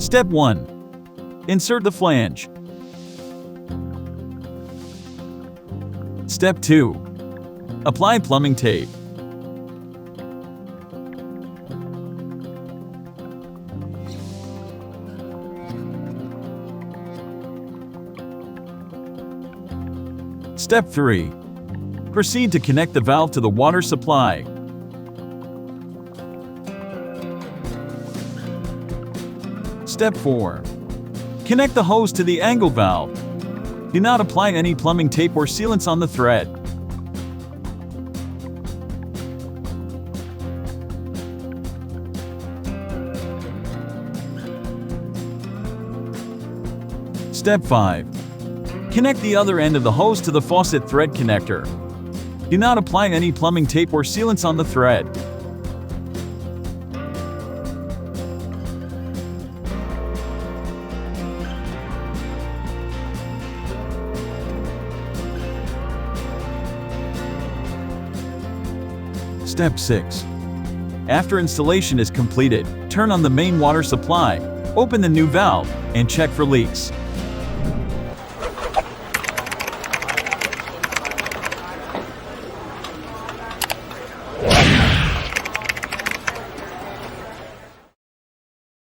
Step 1. Insert the flange. Step 2. Apply plumbing tape. Step 3. Proceed to connect the valve to the water supply. Step 4. Connect the hose to the angle valve. Do not apply any plumbing tape or sealants on the thread. Step 5. Connect the other end of the hose to the faucet thread connector. Do not apply any plumbing tape or sealants on the thread. Step 6. After installation is completed, turn on the main water supply, open the new valve, and check for leaks.